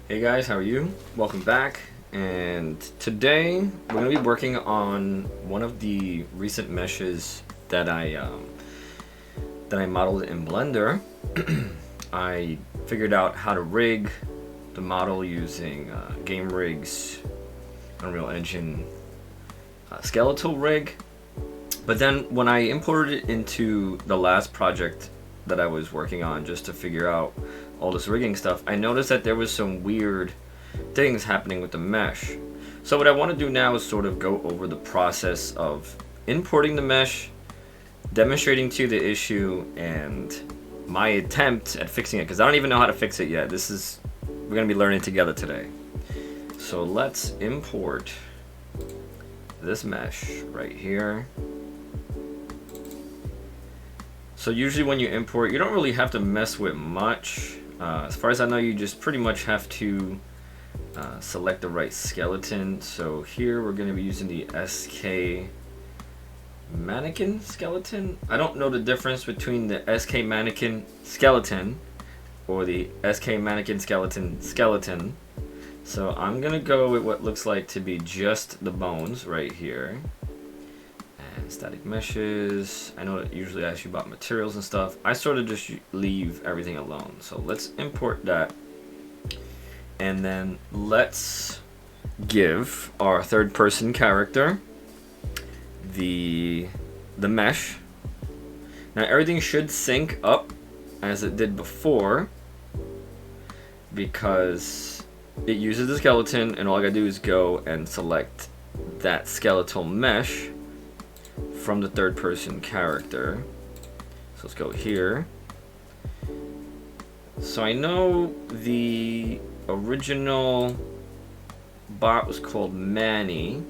Hey guys, how are you? Welcome back. And today we're going to be working on one of the recent meshes that I modeled in Blender. I figured out how to rig the model using Game Rig's Unreal Engine skeletal rig. But then when I imported it into the last project that I was working on just to figure out all this rigging stuff, I noticed that there was some weird things happening with the mesh. So what I want to do now is sort of go over the process of importing the mesh, demonstrating to you the issue, and my attempt at fixing it, because I don't even know how to fix it yet. We're going to be learning together today. So let's import this mesh right here. So usually when you import, you don't really have to mess with much. As far as I know, you just pretty much have to select the right skeleton. So here we're going to be using the SK mannequin skeleton. I don't know the difference between the SK mannequin skeleton or the SK mannequin skeleton. So I'm going to go with what looks like to be just the bones right here. And static meshes. I know it usually asks you about materials and stuff. I sort of just leave everything alone. So let's import that. And then let's give our third person character the mesh. Now everything should sync up as it did before, because it uses the skeleton and all I gotta do is go and select that skeletal mesh from the third person character. So let's go here. So I know the original bot was called Manny.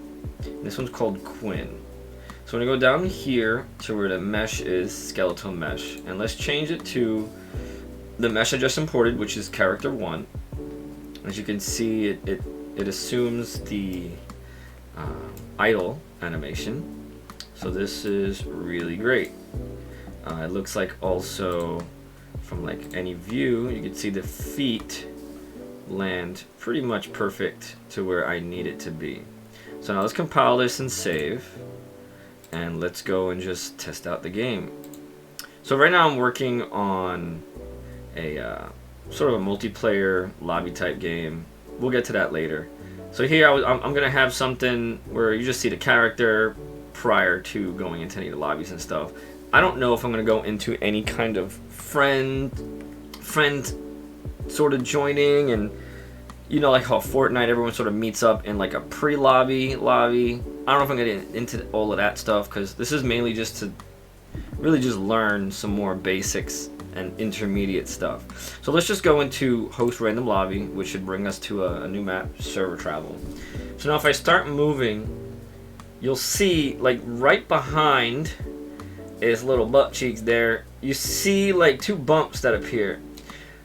This one's called Quinn. So when I go down here to where the mesh is, skeletal mesh, and let's change it to the mesh I just imported, which is character 1. As you can see, it assumes the idle animation. So this is really great. It looks like also from like any view, you can see the feet land pretty much perfect to where I need it to be. So now let's compile this and save, and let's go and just test out the game. So right now I'm working on a sort of a multiplayer lobby type game. We'll get to that later. So here I'm gonna have something where you just see the character prior to going into any of the lobbies and stuff. I don't know if I'm gonna go into any kind of friend sort of joining, and you know, like how Fortnite everyone sort of meets up in like a pre-lobby lobby. I don't know if I'm gonna get into all of that stuff, because this is mainly just to really just learn some more basics and intermediate stuff. So let's just go into host random lobby, which should bring us to a new map, server travel. So now if I start moving, you'll see like right behind his little butt cheeks there, you see like 2 bumps that appear.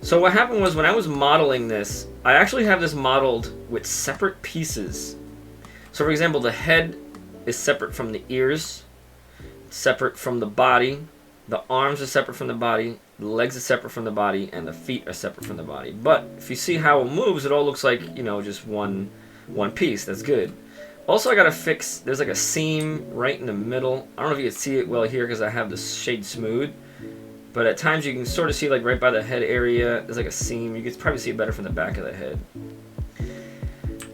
So what happened was, when I was modeling this, I actually have this modeled with separate pieces. So for example, the head is separate from the ears, separate from the body, the arms are separate from the body, the legs are separate from the body, and the feet are separate from the body. But if you see how it moves, it all looks like, you know, just one piece. That's good. Also, I gotta fix, there's like a seam right in the middle. I don't know if you can see it well here because I have the shade smooth, but at times you can sort of see like right by the head area, there's like a seam. You can probably see it better from the back of the head.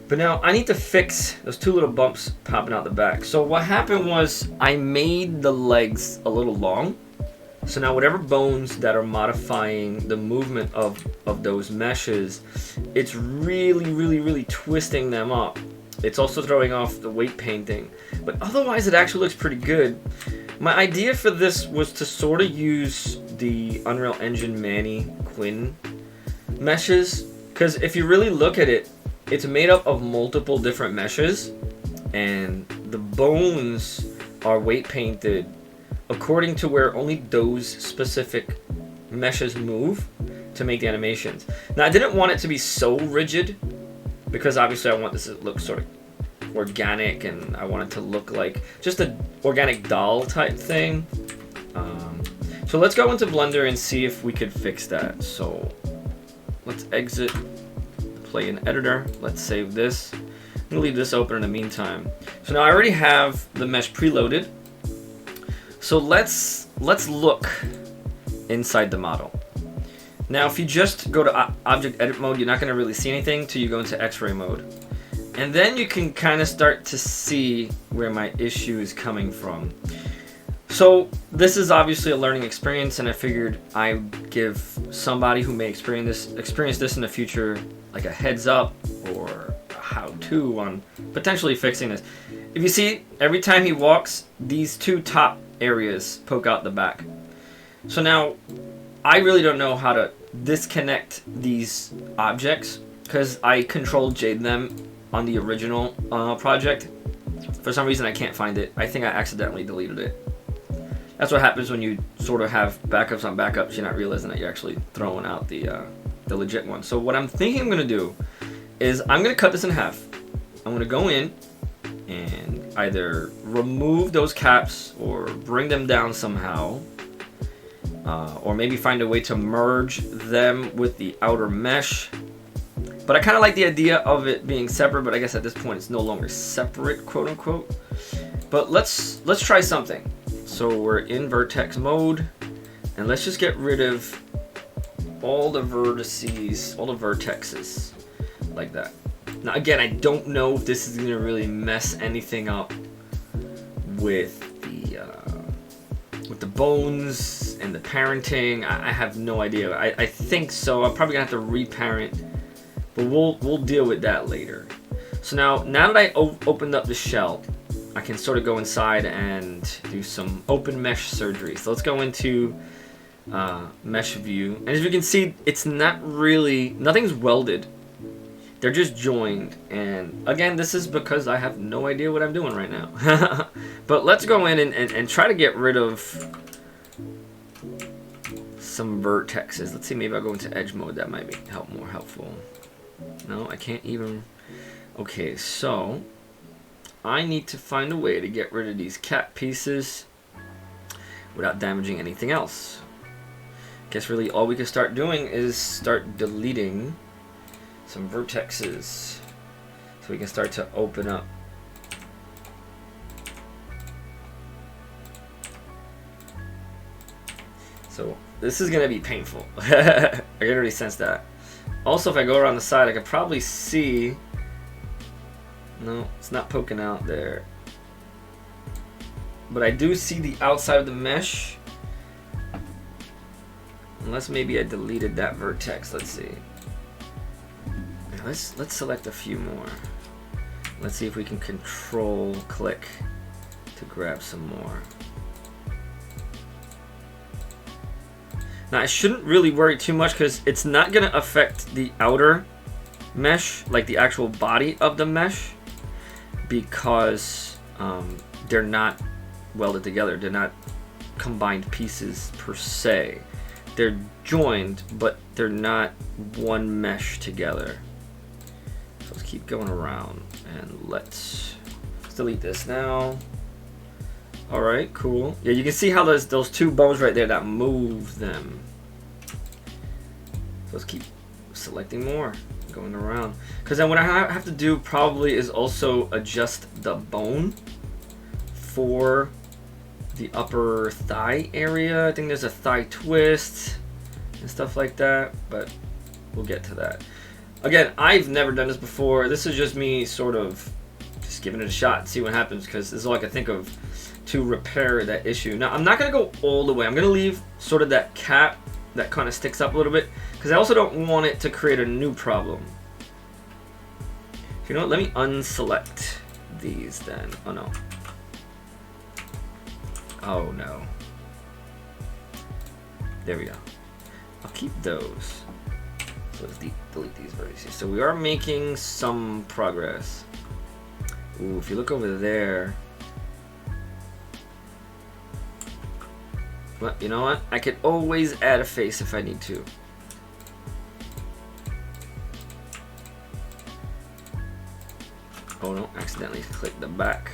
But now I need to fix those 2 little bumps popping out the back. So what happened was, I made the legs a little long. So now whatever bones that are modifying the movement of those meshes, it's really twisting them up. It's also throwing off the weight painting. But otherwise it actually looks pretty good. My idea for this was to sort of use the Unreal Engine Manny Quinn meshes, because if you really look at it, it's made up of multiple different meshes, and the bones are weight painted according to where only those specific meshes move to make the animations. Now I didn't want it to be so rigid, because obviously I want this to look sort of organic, and I want it to look like just an organic doll type thing. So let's go into Blender and see if we could fix that. So let's exit the play in editor. Let's save this. I'm gonna leave this open in the meantime. So now I already have the mesh preloaded. So let's look inside the model. Now if you just go to object edit mode, you're not going to really see anything till you go into x-ray mode. And then you can kind of start to see where my issue is coming from. So this is obviously a learning experience, and I figured I'd give somebody who may experience this in the future like a heads up or a how-to on potentially fixing this. If you see, every time he walks, these two top areas poke out the back. So now I really don't know how to disconnect these objects because I Control-J'd them on the original project. For some reason I can't find it. I think I accidentally deleted it. That's what happens when you sort of have backups on backups. You're not realizing that you're actually throwing out the legit one. So what I'm thinking I'm going to do is I'm going to cut this in half. I'm going to go in and either remove those caps or bring them down somehow. Or maybe find a way to merge them with the outer mesh. But I kind of like the idea of it being separate, but I guess at this point it's no longer separate, quote unquote. But let's try something. So we're in vertex mode, and let's just get rid of all the vertices, all the vertexes, like that. Now again, I don't know if this is gonna really mess anything up with the bones and the parenting. I have no idea. I think so. I'm probably gonna have to reparent, but we'll deal with that later. So now that I opened up the shell, I can sort of go inside and do some open mesh surgery. So let's go into mesh view, and as you can see, it's not really, nothing's welded. They're just joined, and again, this is because I have no idea what I'm doing right now. But let's go in and try to get rid of some vertexes. Let's see, maybe I'll go into edge mode. That might be more helpful. No, I can't even. Okay, so I need to find a way to get rid of these cap pieces without damaging anything else. Guess really all we can start doing is start deleting some vertexes so we can start to open up. So this is gonna be painful. I can already sense that. Also, if I go around the side, I could probably see. No, it's not poking out there. But I do see the outside of the mesh. Unless maybe I deleted that vertex. Let's see. Let's select a few more. Let's see if we can control click to grab some more. Now I shouldn't really worry too much because it's not gonna affect the outer mesh, like the actual body of the mesh, because they're not welded together. They're not combined pieces per se. They're joined, but they're not one mesh together. So let's keep going around, and let's delete this now. All right, cool. Yeah, you can see how those two bones right there that move them. So let's keep selecting more, going around. Because then what I have to do probably is also adjust the bone for the upper thigh area. I think there's a thigh twist and stuff like that, but we'll get to that. Again, I've never done this before. This is just me sort of just giving it a shot and see what happens, because this is all I can think of to repair that issue. Now, I'm not going to go all the way. I'm going to leave sort of that cap that kind of sticks up a little bit, because I also don't want it to create a new problem. You know what? Let me unselect these then. Oh, no. Oh, no. There we go. I'll keep those. So let's delete these vertices. So we are making some progress. Ooh, if you look over there. Well, you know what? I could always add a face if I need to. Oh no, accidentally clicked the back.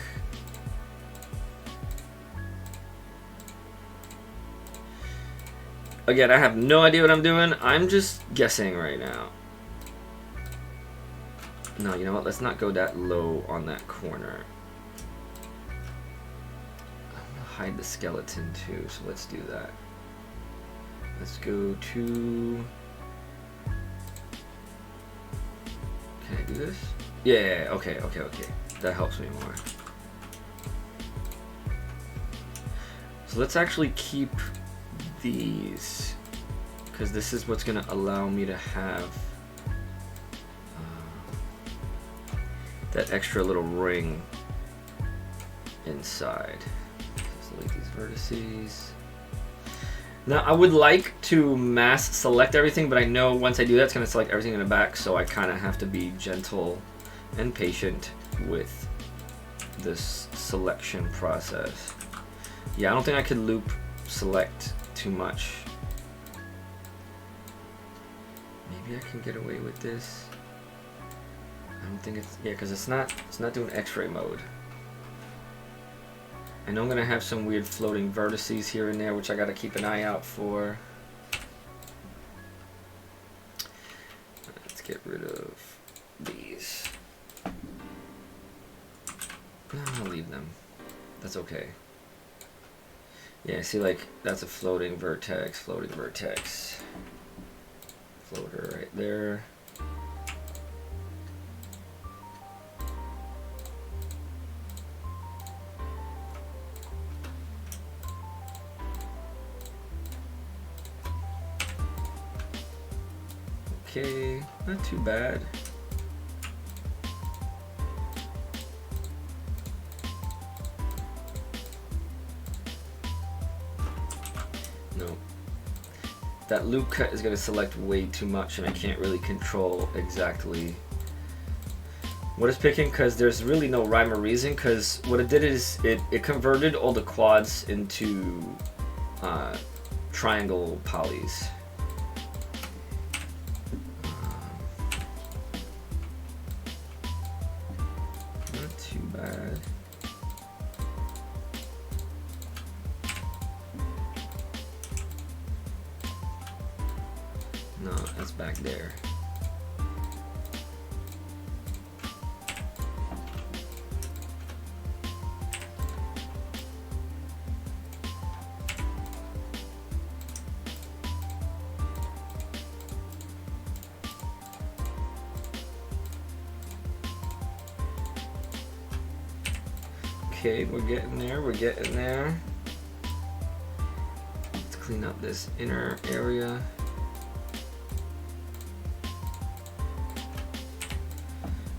Again, I have no idea what I'm doing. I'm just guessing right now. No, you know what? Let's not go that low on that corner. I'm gonna hide the skeleton too, so let's do that. Let's go to... Can I do this? Yeah, okay. That helps me more. So let's actually keep these, because this is what's gonna allow me to have that extra little ring inside. Select these vertices. Now I would like to mass select everything, but I know once I do that, it's gonna select everything in the back, so I kind of have to be gentle and patient with this selection process. Yeah, I don't think I could loop select too much. Maybe I can get away with this. I don't think it's, yeah, because it's not doing X-ray mode. I know I'm gonna have some weird floating vertices here and there, which I gotta keep an eye out for. Let's get rid of these. No, I'll leave them. That's okay. Yeah, see, like, that's a floating vertex, floater right there. Okay, not too bad. No. That loop cut is going to select way too much, and I can't really control exactly what it's picking, because there's really no rhyme or reason, because what it did is it converted all the quads into triangle polys. Not too bad. No, that's back there. Okay, we're getting there, Let's clean up this inner area.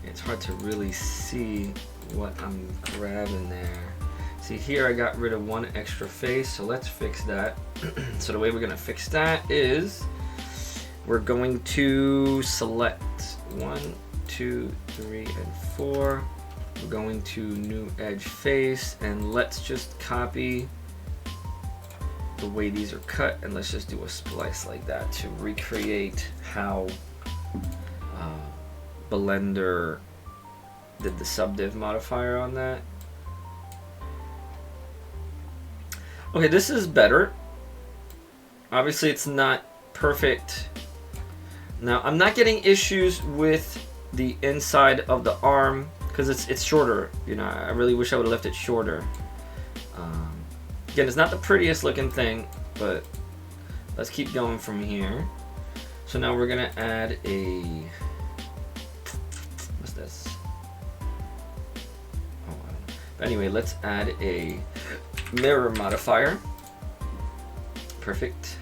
It's hard to really see what I'm grabbing there. See, here I got rid of one extra face, so let's fix that. So the way we're gonna fix that is we're going to select 1, 2, 3, and 4. We're going to new edge face, and let's just copy the way these are cut, and let's just do a splice like that to recreate how Blender did the subdiv modifier on that. Okay, this is better. Obviously it's not perfect. Now I'm not getting issues with the inside of the arm because it's shorter. You know, I really wish I would have left it shorter. Again, it's not the prettiest looking thing, but let's keep going from here. So now we're gonna add a, what's this? Oh, I don't know. But anyway, let's add a mirror modifier. Perfect.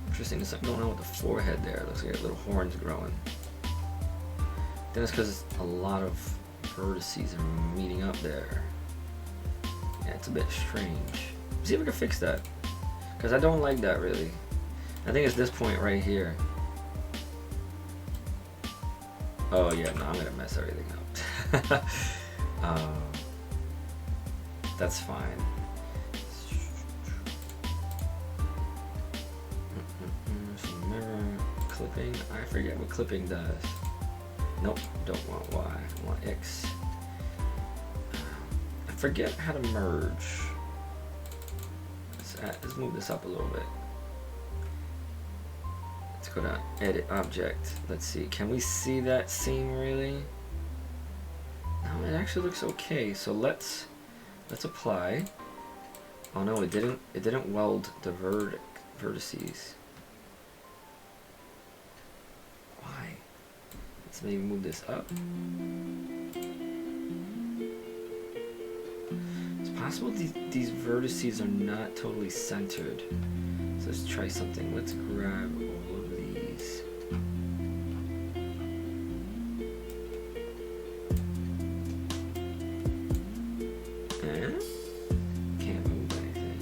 Interesting, there's something going on with the forehead there. Looks like little horns growing. Then it's because a lot of vertices are meeting up there. Yeah, it's a bit strange. See if we can fix that, because I don't like that really. I think it's this point right here. Oh yeah, no, I'm gonna mess everything up. That's fine. Some mirror clipping. I forget what clipping does. Nope, don't want Y. I want X. I forget how to merge. Let's move this up a little bit. Let's go to edit object. Let's see, can we see that seam really? No, it actually looks okay. So let's apply. Oh no, it didn't weld the vertices. Why? Let's maybe move this up. It's possible these vertices are not totally centered. So let's try something. Let's grab all of these. And can't move anything.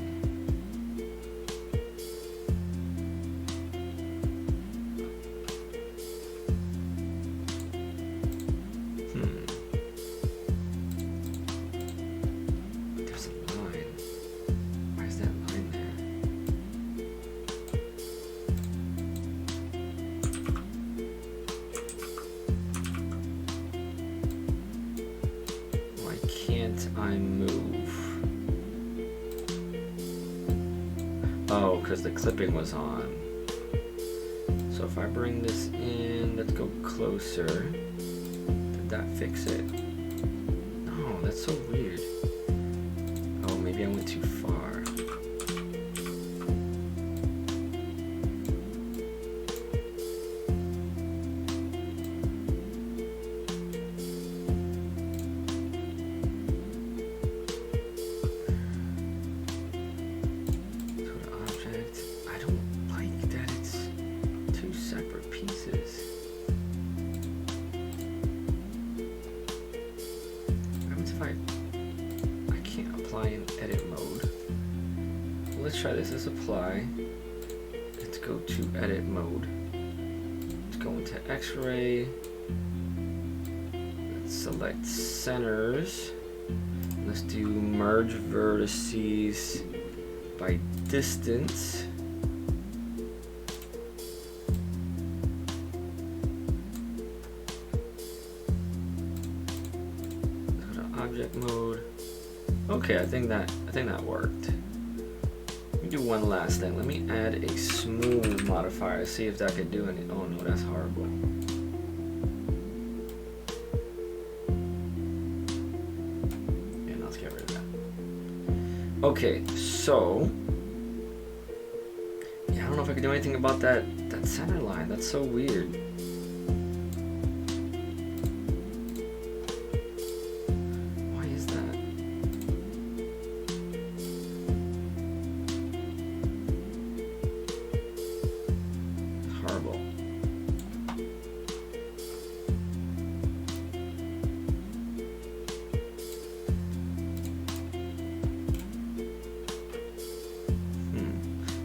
There's a line. Why is that line there? Why can't I move? Oh, because the clipping was on. So if I bring this in, let's go closer. Did that fix it? No, that's so weird. Oh, maybe I went too far. Let's try this. Let's apply. Let's go to edit mode. Let's go into X-ray. Let's select centers. Let's do merge vertices by distance. Let's go to object mode. Okay, I think that worked. Do one last thing. Let me add a smooth modifier. See if that could do anything. Oh no, that's horrible. Yeah, let's get rid of that. Okay, so yeah, I don't know if I can do anything about that center line. That's so weird.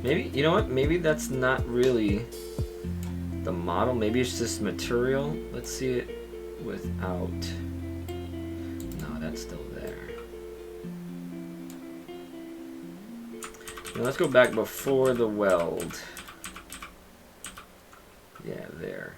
Maybe, you know what? Maybe that's not really the model. Maybe it's just material. Let's see it without. No, that's still there. Now let's go back before the weld. Yeah, there.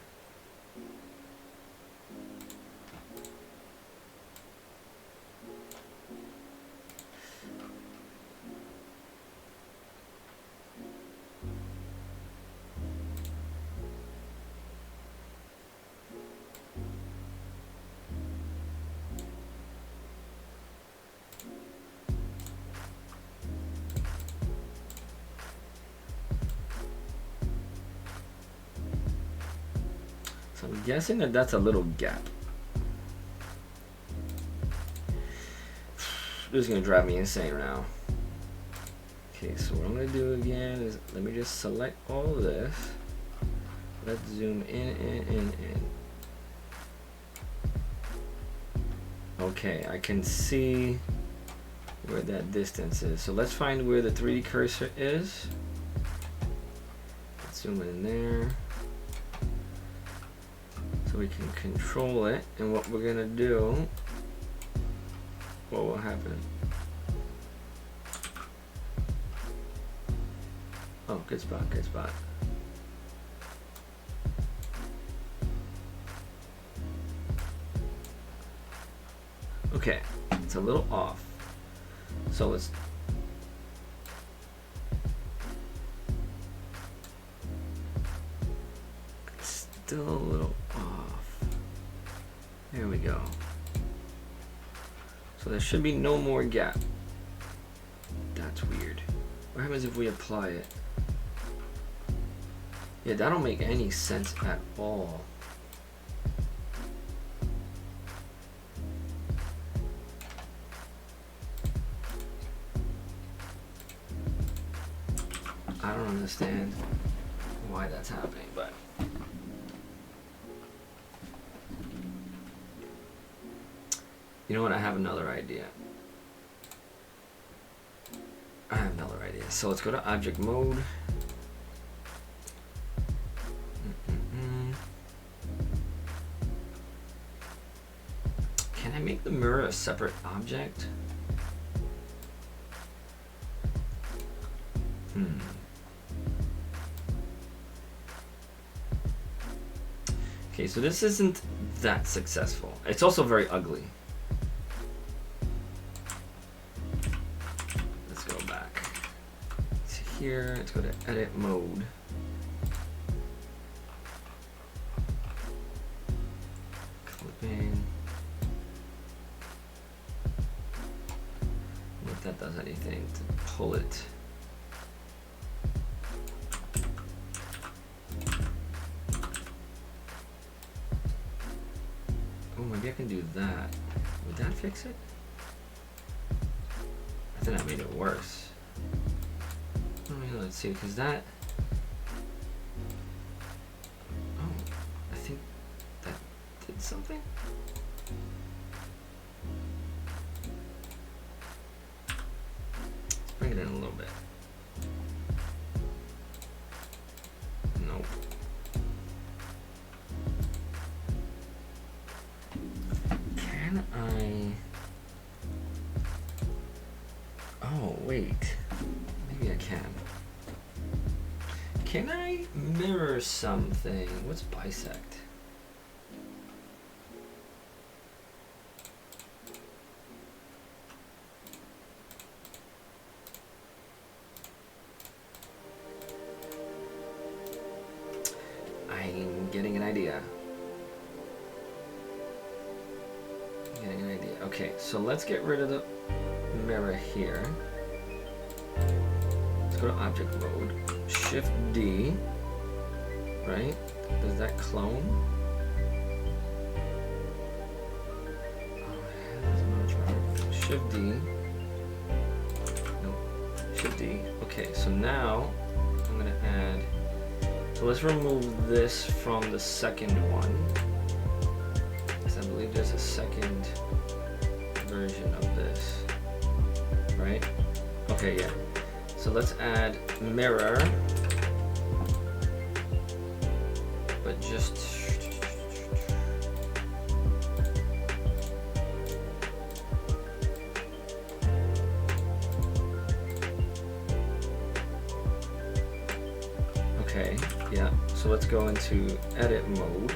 So I'm guessing that that's a little gap. This is gonna drive me insane now. Okay, so what I'm gonna do again is let me just select all this. Let's zoom in. Okay, I can see where that distance is. So let's find where the 3D cursor is. Let's zoom in there. So we can control it, and what we're gonna do, what will happen? Oh, good spot, good spot. Okay, it's a little off. So let's still a little off. There we go. So there should be no more gap. That's weird. What happens if we apply it? Yeah, that don't make any sense at all. I don't understand why that's happening, but you know what? I have another idea. So let's go to object mode. Can I make the mirror a separate object? Okay, so this isn't that successful. It's also very ugly. Let's go back to here. Let's go to edit mode. Clipping. If that does anything to pull it. Oh, maybe I can do that. Would that fix it? I think that made it worse. I mean, let's see, because that... Oh, I think that did something? Let's bring it in a little bit. Nope. Can I... Oh, wait. Maybe I can. Can I mirror something? What's bisect? I'm getting an idea. Okay, so let's get rid of the mirror here. Let's go to object mode. Shift D. Right? Does that clone? Shift D. Nope. Shift D. Okay, so now I'm gonna add. So let's remove this from the second one. Because I believe there's a second version of this, right? Okay, yeah. So let's add mirror, but just okay, yeah. So let's go into edit mode.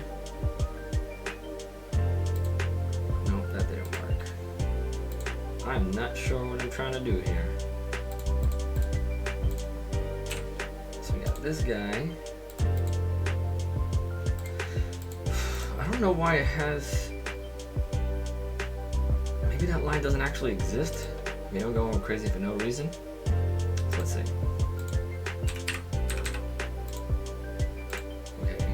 I'm not sure what I'm trying to do here. So we got this guy. I don't know why it has... Maybe that line doesn't actually exist. Maybe I'm going crazy for no reason. So let's see. Okay.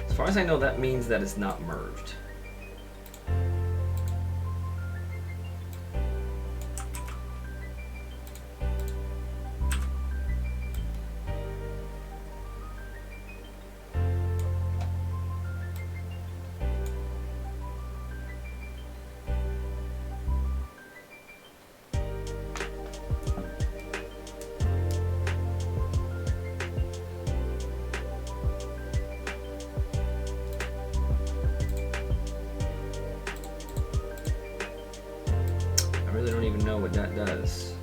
As far as I know, that means that it's not merged. What that does.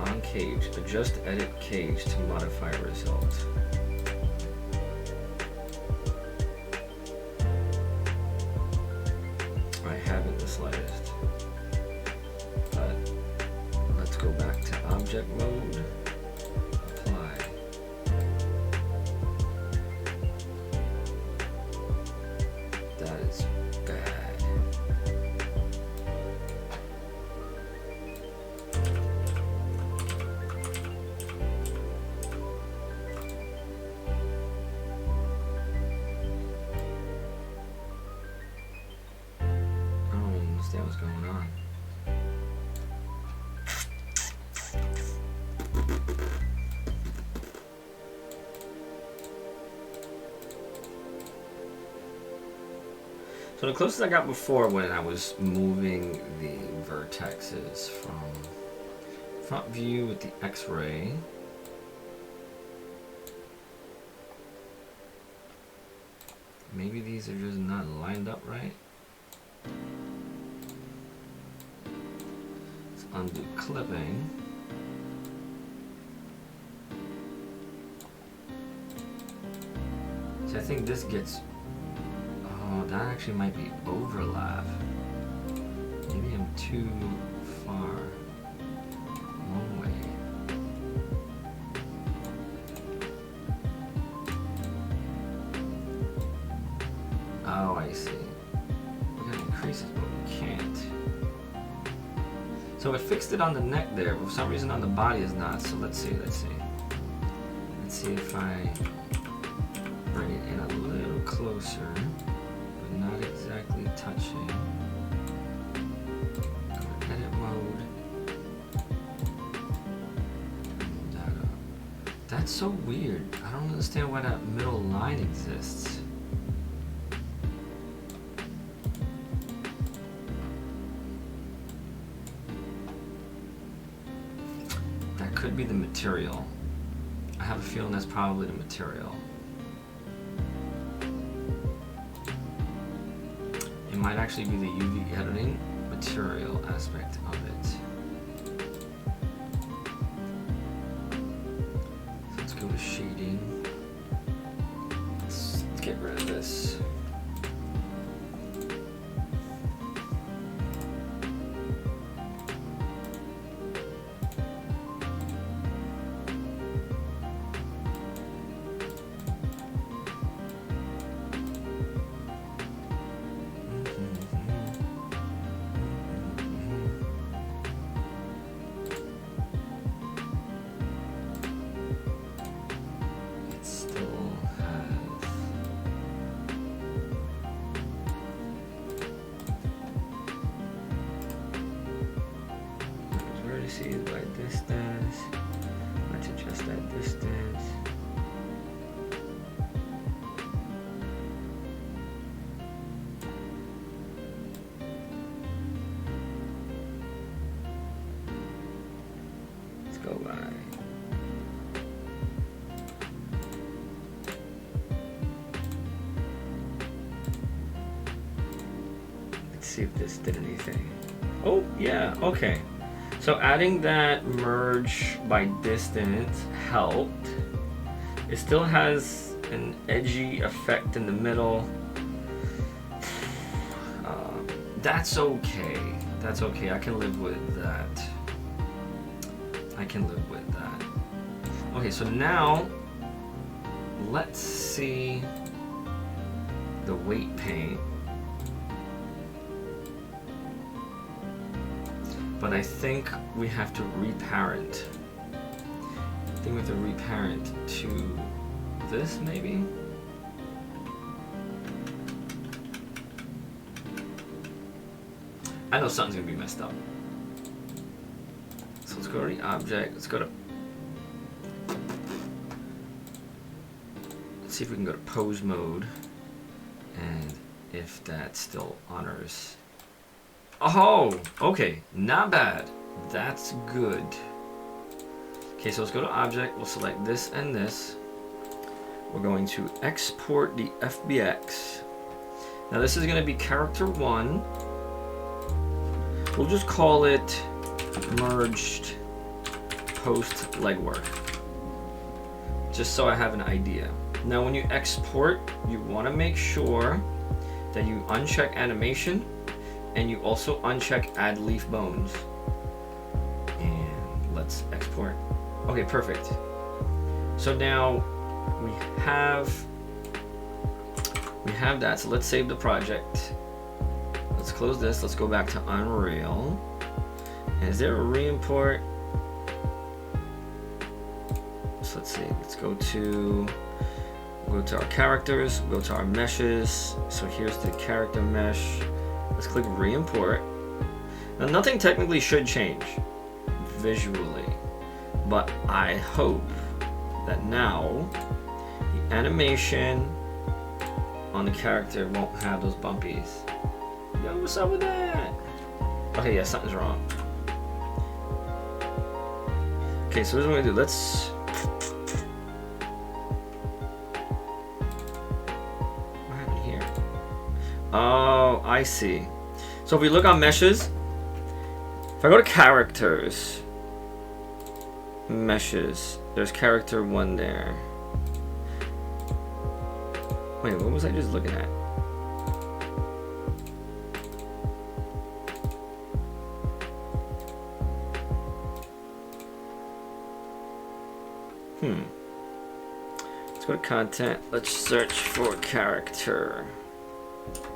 On cage, adjust edit cage to modify result. I haven't the slightest. But let's go back to object mode. Apply. So the closest I got before when I was moving the vertexes from front view with the X-ray. Maybe these are just not lined up right. Let's undo clipping. So I think this gets, oh, that actually might be overlap. Maybe I'm too far. One way. Oh, I see. We're gonna increase it, but we can't. So it fixed it on the neck there, but for some reason on the body is not. So let's see. Let's see if I bring it in a little closer, but not exactly touching. Go to edit mode. Move that up. That's so weird. I don't understand why that middle line exists. That could be the material. I have a feeling that's probably the material. It might actually be the UV editing material aspect of it. So let's go to shading. Let's get rid of this. By distance. Let's adjust that distance. Let's go by. Let's see if this did anything. Oh, yeah, okay. So adding that merge by distance helped. It still has an edgy effect in the middle. That's okay. That's okay. I can live with that. I can live with that. Okay, so now let's see the weight paint. But I think we have to reparent. I think we have to reparent to this, maybe? I know something's gonna be messed up. So let's go to the object, let's go to... Let's see if we can go to pose mode. And if that still honors... Oh, okay, not bad. That's good. Okay, so let's go to object. We'll select this and this. We're going to export the FBX. Now this is going to be character 1. We'll just call it merged post legwork. Just so I have an idea. Now when you export, you want to make sure that you uncheck animation. And you also uncheck add leaf bones. And let's export. Okay, perfect. So now we have that. So let's save the project. Let's close this. Let's go back to Unreal. And is there a re-import? So let's see. Let's go to our characters, go to our meshes. So here's the character mesh. Let's click re-import. Now nothing technically should change visually, but I hope that now the animation on the character won't have those bumpies. Yo, what's up with that? Okay, yeah, something's wrong. Okay, so what we're gonna do, let's... What happened here? Oh, I see. So if we look on meshes, if I go to characters, meshes, there's character 1 there. Wait, what was I just looking at? Let's go to content. Let's search for character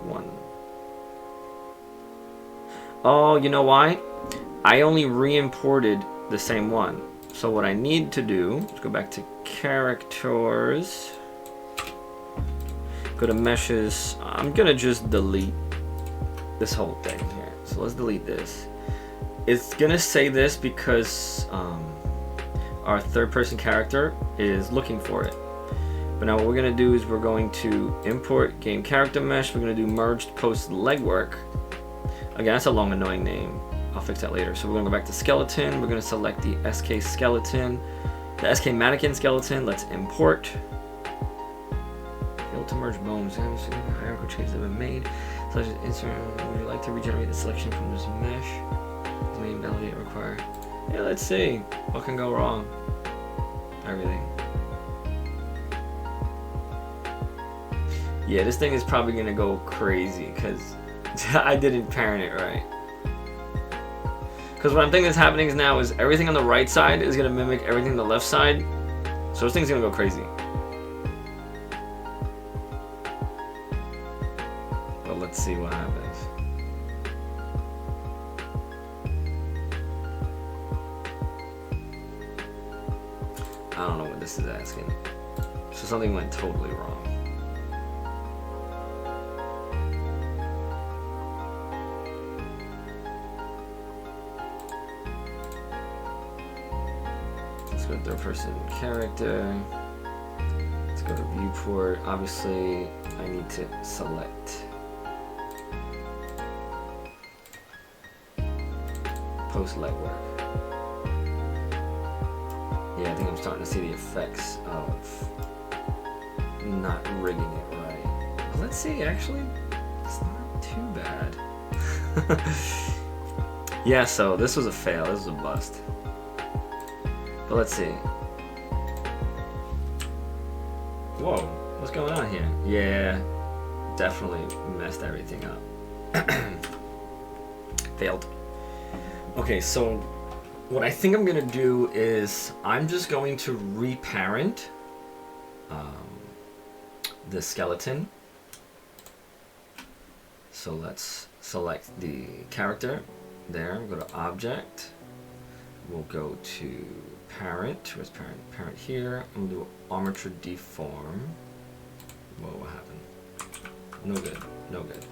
1. Oh, you know why? I only re-imported the same one. So what I need to do, let's go back to characters. Go to meshes. I'm gonna just delete this whole thing here. So let's delete this. It's gonna say this because our third-person character is looking for it. But now what we're gonna do is we're going to import game character mesh. We're gonna do merged post legwork. Again, that's a long, annoying name. I'll fix that later. So we're gonna go back to skeleton. We're gonna select the SK skeleton, the SK mannequin skeleton. Let's import. Failed to merge bones. Hierarchical changes have been made. Such as insert. Would you like to regenerate the selection from this mesh? Does may validate require? Yeah, let's see. What can go wrong? Everything. Yeah, this thing is probably gonna go crazy because I didn't parent it right. Because what I'm thinking is happening is now is everything on the right side is gonna mimic everything on the left side. So this thing's gonna go crazy. But let's see what happens. I don't know what this is asking. So something went totally wrong. Let's go to third person character. Let's go to viewport. Obviously, I need to select post legwork. Yeah, I think I'm starting to see the effects of not rigging it right. But let's see, actually, it's not too bad. Yeah, so this was a fail. This was a bust. But let's see. Whoa, what's going on here? Yeah, definitely messed everything up. Failed. Okay, so what I think I'm gonna do is I'm just going to reparent the skeleton. So let's select the character there. We'll go to object. We'll go to parent. Where's parent? Parent here. I'm gonna do armature deform. Whoa, what happened? No good. No good.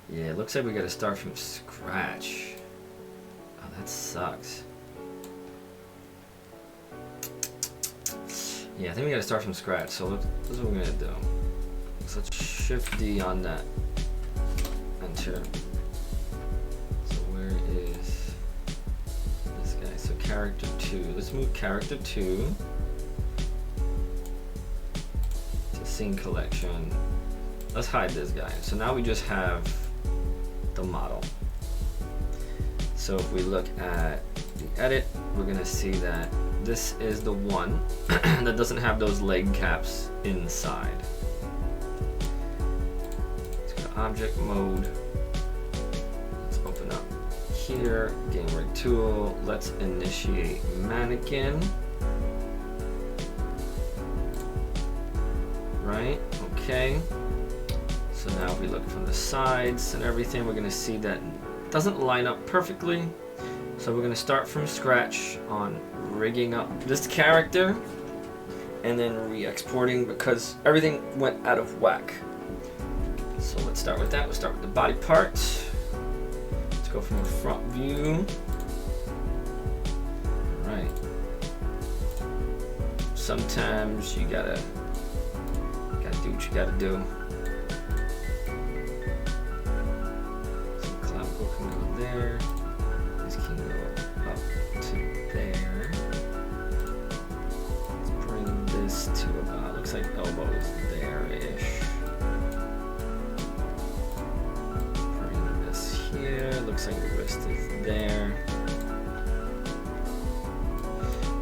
Yeah, it looks like we gotta start from scratch. Oh, that sucks. Yeah, I think we gotta start from scratch. So this is what we're gonna do. So let's shift D on that. Enter. So where is this guy? So character 2. Let's move character 2 to scene collection. Let's hide this guy. So now we just have the model. So if we look at the edit, we're gonna see that this is the one that doesn't have those leg caps inside. Let's go to object mode. Let's open up here, game rig tool. Let's initiate mannequin. Right, okay. So now if we look from the sides and everything, we're gonna see that it doesn't line up perfectly. So we're gonna start from scratch on rigging up this character and then re-exporting because everything went out of whack. So let's start with that. We'll start with the body parts. Let's go from a front view. All right. Sometimes you gotta do what you gotta do. So clavicle can go there. This can go up to there. Let's bring this to about, looks like elbow is there-ish. Bring this here. Looks like the wrist is there.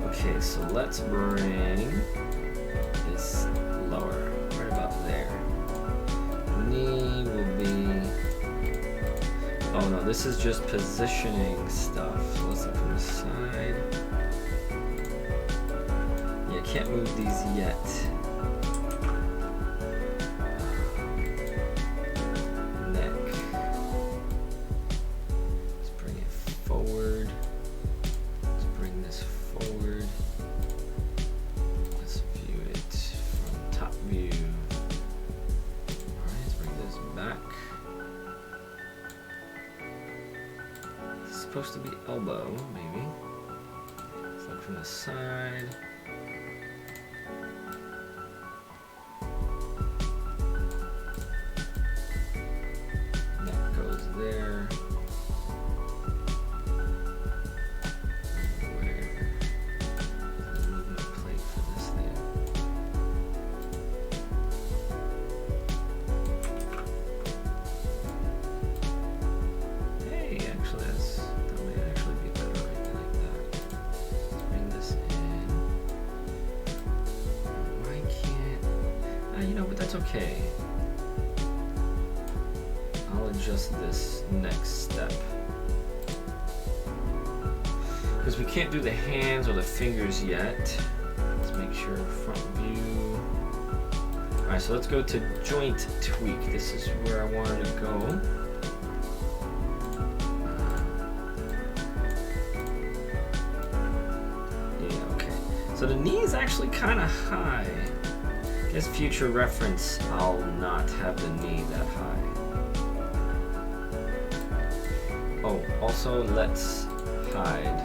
Okay, so let's bring this lower, right about there. Knee will be, oh no, this is just positioning stuff. So let's look from the side. Yeah, can't move these yet. Neck. Let's bring it forward. Let's bring this forward. Let's view it from top view. Alright, let's bring this back. It's supposed to be elbow, maybe. Let's look from the side. Neck goes there. That's okay. I'll adjust this next step. Because we can't do the hands or the fingers yet. Let's make sure front view. Alright, so let's go to joint tweak. This is where I wanted to go. Yeah, okay. So the knee is actually kind of high. I guess future reference, I'll not have the knee that high. Oh, also let's hide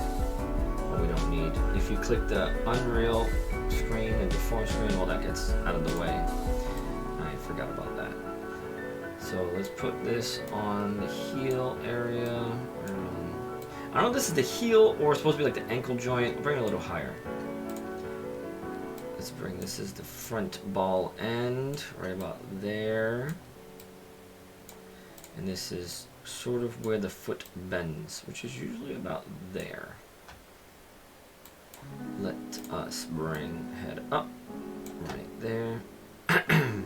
what we don't need. If you click the Unreal screen and deform screen, well, that gets out of the way. I forgot about that. So let's put this on the heel area. I don't know if this is the heel or supposed to be like the ankle joint. I'll bring it a little higher. Let's bring this as the front ball end, right about there. And this is sort of where the foot bends, which is usually about there. Let us bring head up, right there. And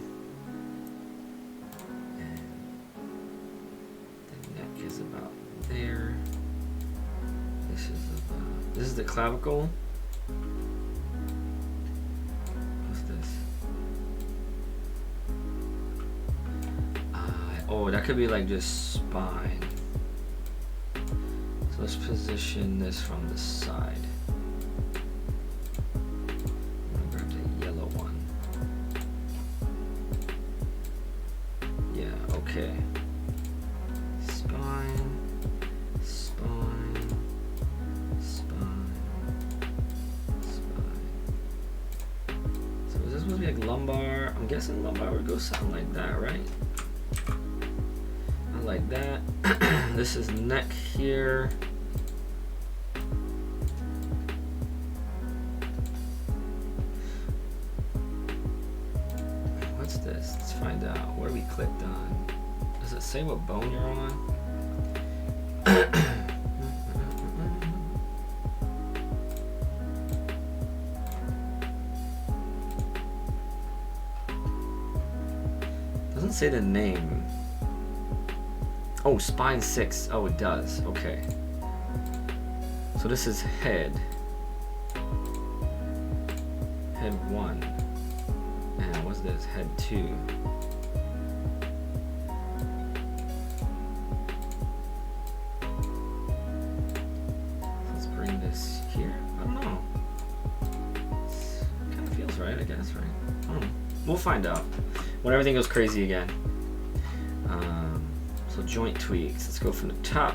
the neck is about there. This is the clavicle. Oh, that could be like just spine. So let's position this from the side. I'm gonna grab the yellow one. Yeah, okay. Spine, spine, spine, spine. So is this supposed to be like lumbar? I'm guessing lumbar would go something like that, right? Like that. This is neck here. What's this? Let's find out. What are we clicked on? Does it say what bone you're on? Doesn't say the name. Oh, spine 6. Oh, it does. Okay. So this is head. Head 1. And what's this? Head 2. Let's bring this here. I don't know. It kind of feels right, I guess, right? I don't know. We'll find out when everything goes crazy again. So joint tweaks. Let's go from the top.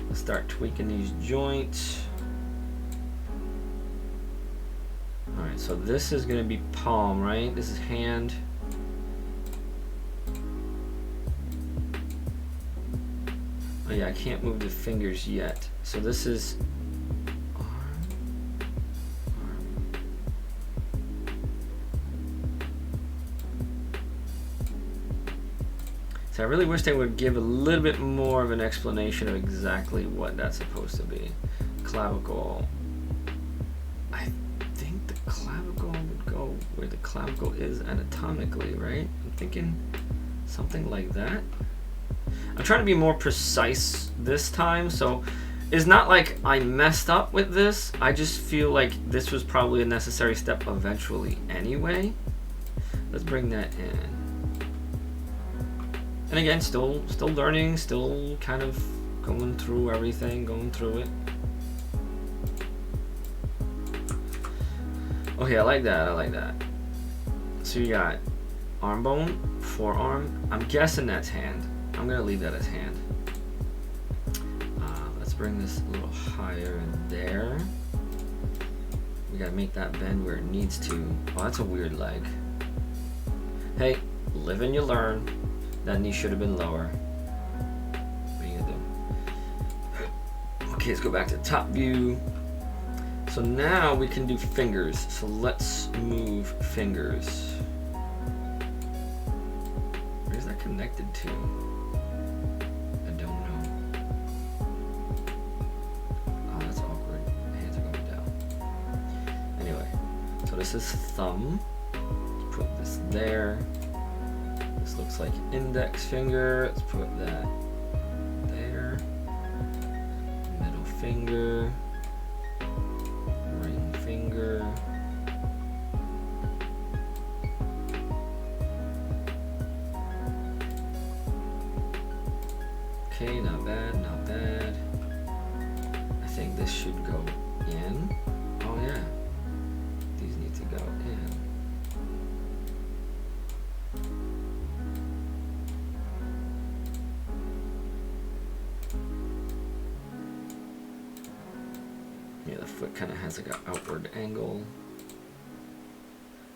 Let's start tweaking these joints. Alright, so this is going to be palm, right? This is hand. Oh yeah, I can't move the fingers yet. So this is arm, arm. So I really wish they would give a little bit more of an explanation of exactly what that's supposed to be. Clavicle. I think the clavicle would go where the clavicle is anatomically, right? I'm thinking something like that. I'm trying to be more precise this time, so it's not like I messed up with this. I just feel like this was probably a necessary step eventually anyway. Let's bring that in. And again, still learning, still kind of going through everything, going through it. Okay, I like that, I like that. So you got arm bone, forearm. I'm guessing that's hand. I'm gonna leave that as hand. Let's bring this a little higher in there. We gotta make that bend where it needs to. Oh, that's a weird leg. Hey, live and you learn. That knee should have been lower. What are you gonna do? Okay, let's go back to the top view. So now we can do fingers. So let's move fingers. Where's that connected to? I don't know. Oh, that's awkward. My hands are going down. Anyway, so this is thumb. Let's put this there. This looks like index finger. Let's put that there. Middle finger. Ring finger. Okay, not bad, not bad. I think this should go in. Oh yeah, these need to go in. Yeah, the foot kind of has like an outward angle.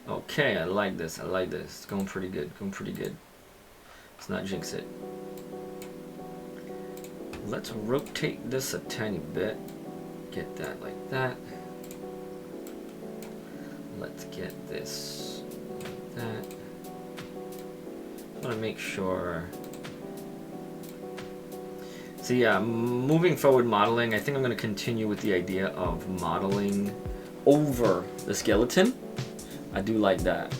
Okay, I like this, I like this. It's going pretty good, going pretty good. Let's not jinx it. Let's rotate this a tiny bit. Get that like that. Let's get this like that. I want to make sure. So yeah, moving forward modeling, I think I'm going to continue with the idea of modeling over the skeleton. I do like that.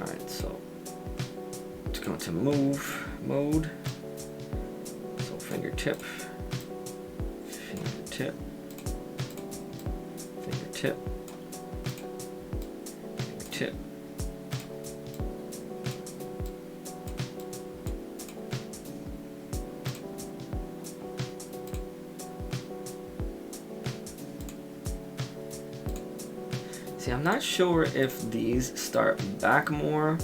Alright, so let's go into move mode. Fingertip, fingertip, fingertip, fingertip. See, I'm not sure if these start back more,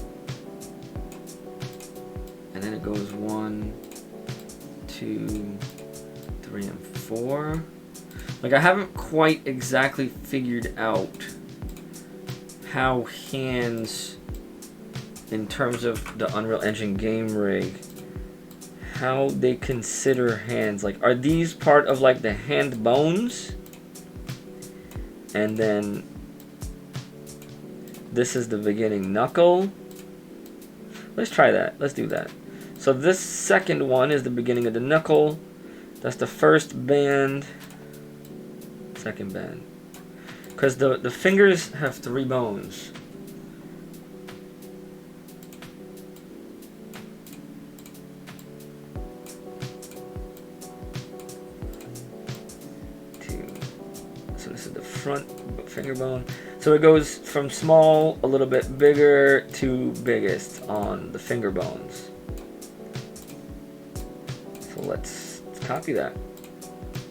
and then it goes 1, 2, 3, and 4. Like I haven't quite exactly figured out how hands, in terms of the Unreal Engine game rig, how they consider hands. Like, are these part of like the hand bones? And then this is the beginning knuckle. Let's try that. Let's do that. So this second one is the beginning of the knuckle. That's the first band. Second band. Because the fingers have 3 bones. So this is the front finger bone. So it goes from small, a little bit bigger, to biggest on the finger bones. So let's copy that,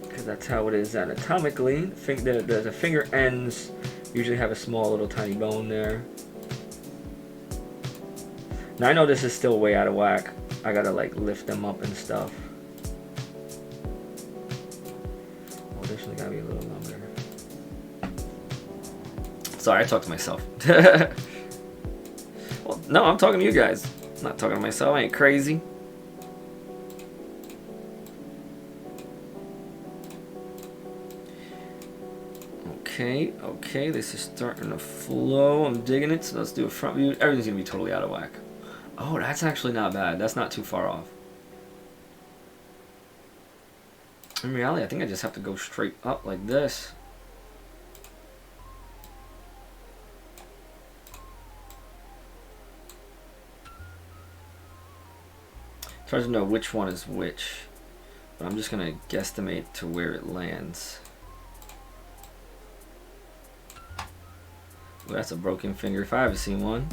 because that's how it is anatomically. The finger ends usually have a small little tiny bone there. Now I know this is still way out of whack. I gotta like lift them up and stuff. Oh, this one gotta be a little longer. Sorry, I talk to myself. Well, no, I'm talking to you guys. I'm not talking to myself. I ain't crazy. Okay, okay, this is starting to flow. I'm digging it, so let's do a front view. Everything's gonna be totally out of whack. Oh, that's actually not bad. That's not too far off. In reality, I think I just have to go straight up like this. It's hard to know which one is which, but I'm just gonna guesstimate to where it lands. Ooh, that's a broken finger if I ever seen one.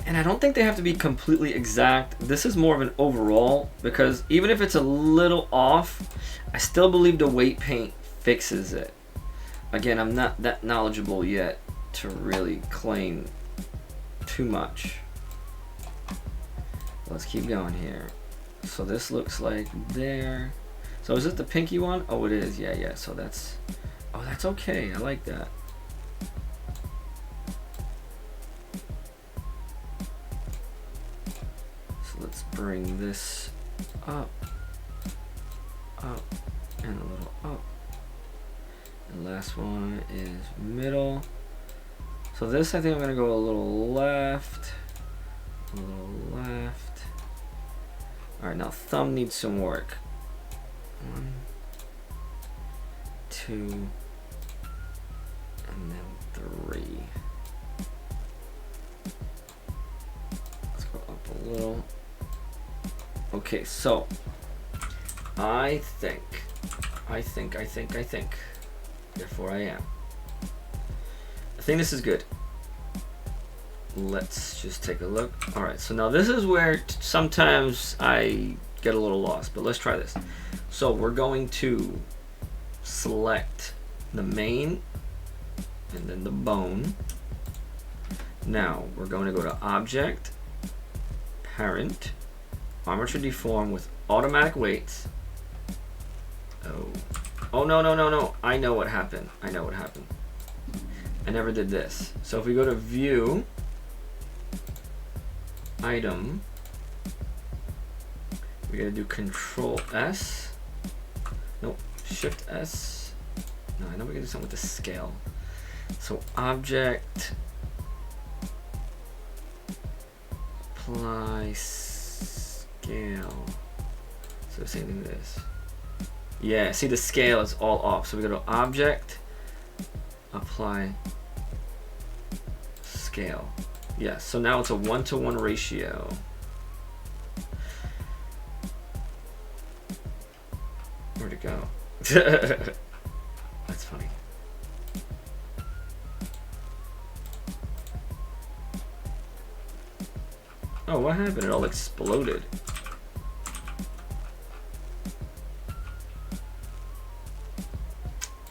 And I don't think they have to be completely exact. This is more of an overall, because even if it's a little off, I still believe the weight paint fixes it. Again, I'm not that knowledgeable yet to really claim too much. Let's keep going here. So this looks like there. So is this the pinky one? Oh, it is. Yeah, yeah. So that's, oh, that's okay. I like that. Let's bring this up, and a little up. And last one is middle. So this, I think I'm gonna go a little left, a little left. All right, now thumb needs some work. 1, 2, and then 3. Let's go up a little. Okay, so I think, therefore I am. I think this is good. Let's just take a look. All right, so now this is where sometimes I get a little lost, but let's try this. So we're going to select the mane and then the bone. Now we're going to go to Object, Parent, Armature Deform with automatic weights. Oh no, no, no, no. I know what happened. I know what happened. I never did this. So if we go to View, Item, we gotta do Control S. Nope, Shift S. No, I know we gotta do something with the scale. So Object, Apply Scale. So the same thing with this. Yeah, see the scale is all off. So we go to Object, Apply Scale. Yeah, so now it's a 1-to-1 ratio. Where'd it go? That's funny. Oh, what happened? It all exploded.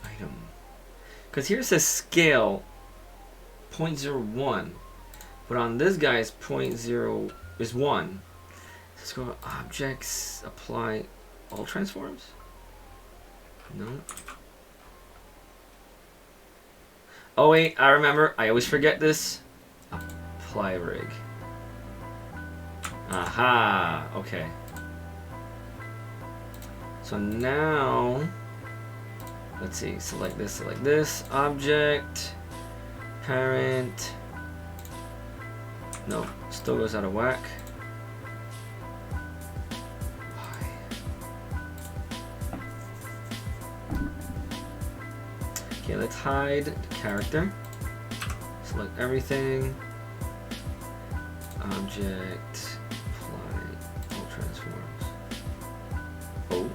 Item. Because here it says scale 0.01. But on this guy's 0.0 is 1. Let's go to Objects, Apply All Transforms. No. Oh wait, I remember. I always forget this. Apply Rig. Aha. Okay. So now, let's see. Select this. Select this. Object. Parent. No, still goes out of whack. Why? Okay, let's hide the character. Select everything. Object. Apply all transforms. Oh.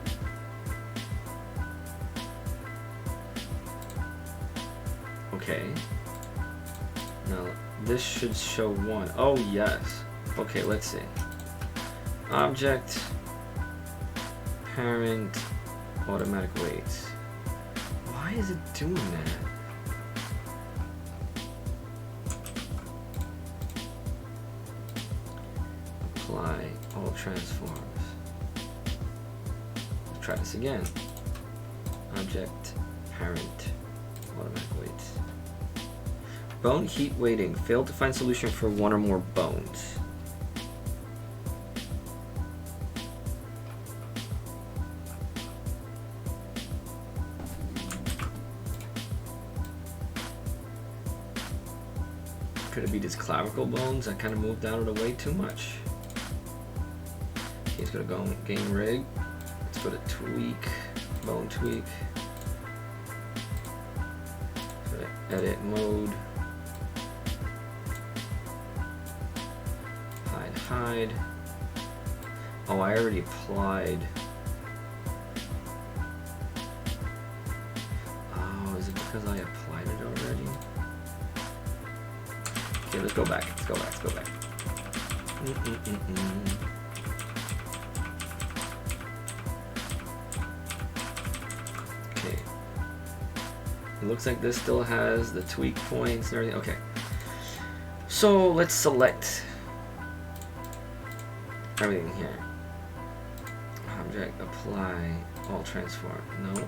Okay. Now this should show 1. Oh yes. Okay, let's see. Object, Parent, Automatic Weights. Why is it doing that? Apply all transforms. Let's try this again. Object, Parent, Automatic Weights. Bone heat weighting. Failed to find solution for one or more bones. Could it be these clavicle bones? I kind of moved out of the way too much. Okay, he's gonna go gain rig. Let's go to tweak, bone tweak. Go to edit mode. Hide. Oh, I already applied. Oh, is it because I applied it already? Okay, let's go back. Let's go back. Okay. It looks like this still has the tweak points and everything. Okay. So let's select everything here. Object, apply, all transform. No.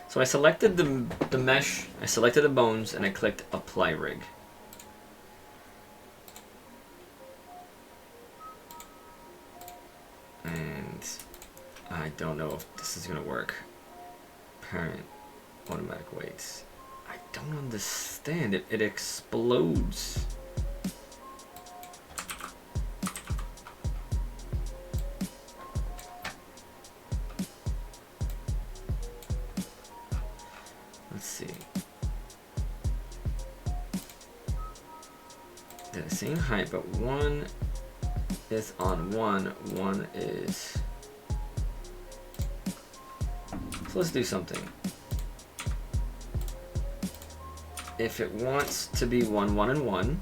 So I selected the mesh, I selected the bones, and I clicked apply rig. And I don't know if this is gonna work. Parent, automatic weights. I don't understand it. It explodes. Let's see. They're the same height, but one is on one is. So let's do something. If it wants to be 1, 1, and 1,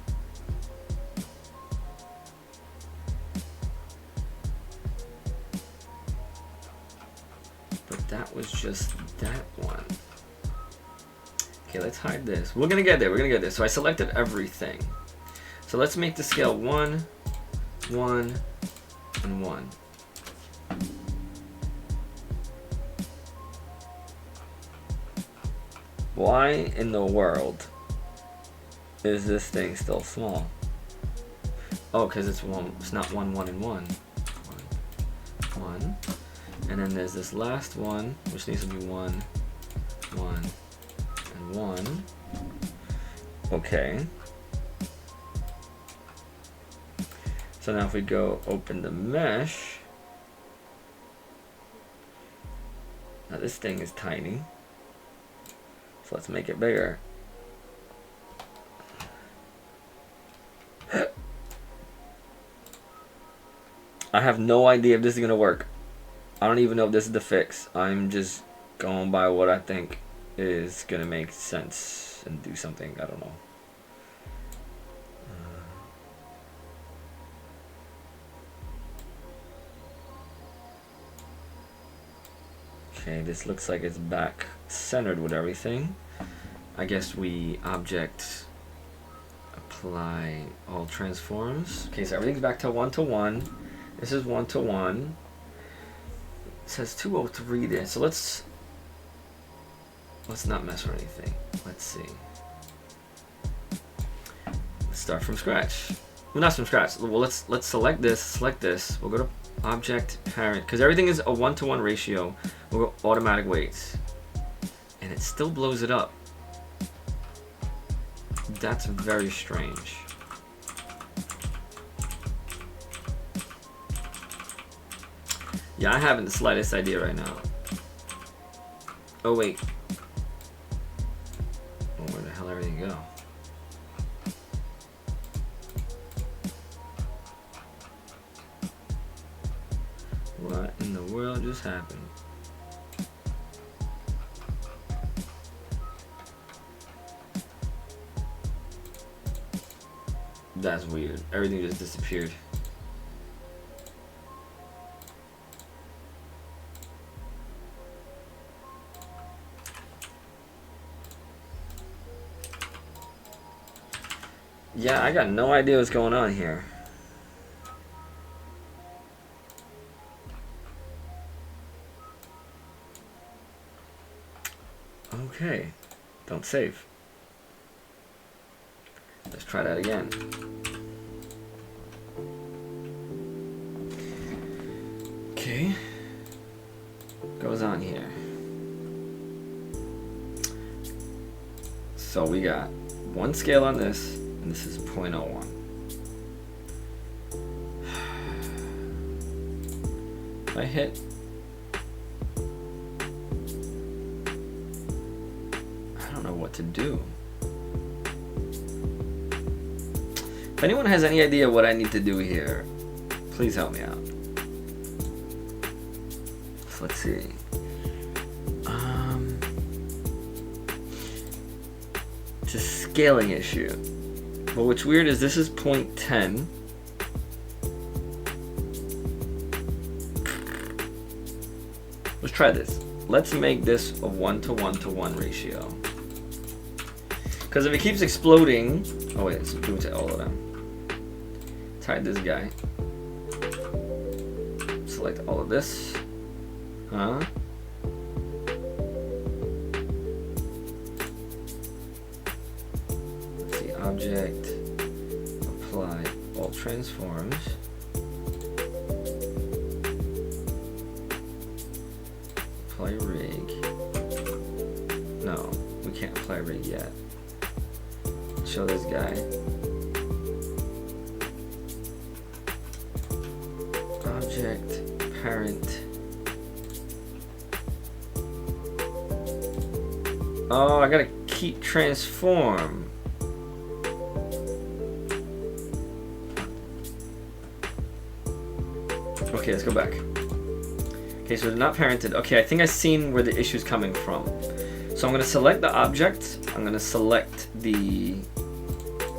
but that was just that one. Okay, let's hide this. We're gonna get there. So I selected everything. So let's make the scale 1, 1, and 1. Why in the world is this thing still small? Oh, because it's one. It's not 1, 1, and 1. 1. And then there's this last one, which needs to be 1, 1, and 1. Okay. So now if we go open the mesh, now this thing is tiny. So let's make it bigger. I have no idea if this is gonna work. I don't even know if this is the fix. I'm just going by what I think is gonna make sense and do something. I don't know. Okay, this looks like it's back centered with everything. I guess we object apply all transforms. Okay, so everything's back to 1 to 1. This is 1 to 1. It says 203 there. So let's not mess with anything. Let's see. Let's start from scratch. Well, not from scratch. Well, let's select this. We'll go to object parent, because everything is a 1-to-1 ratio. We'll go automatic weights, and it still blows it up. That's very strange. Yeah, I haven't the slightest idea right now. Oh wait. Oh, where the hell everything go? What in the world just happened? That's weird. Everything just disappeared. Yeah, I got no idea what's going on here. Okay, don't save. Let's try that again. Okay. Goes on here. So we got one scale on this, and this is 0.01. If I hit, I don't know what to do. If anyone has any idea what I need to do here, please help me out. So let's see. It's a scaling issue. But what's weird is this is 0.10. Let's try this. Let's make this a 1:1:1 ratio. Because if it keeps exploding, oh wait, let's do it to all of them. Let's hide this guy. Select all of this. Huh? Let's see, object, apply all transforms. Apply rig. No, we can't apply rig yet. Show this guy. Object, parent. Oh, I gotta keep transform. Okay, let's go back. Okay, so they're not parented. Okay, I think I've seen where the issue's coming from. So I'm gonna select the object. I'm gonna select the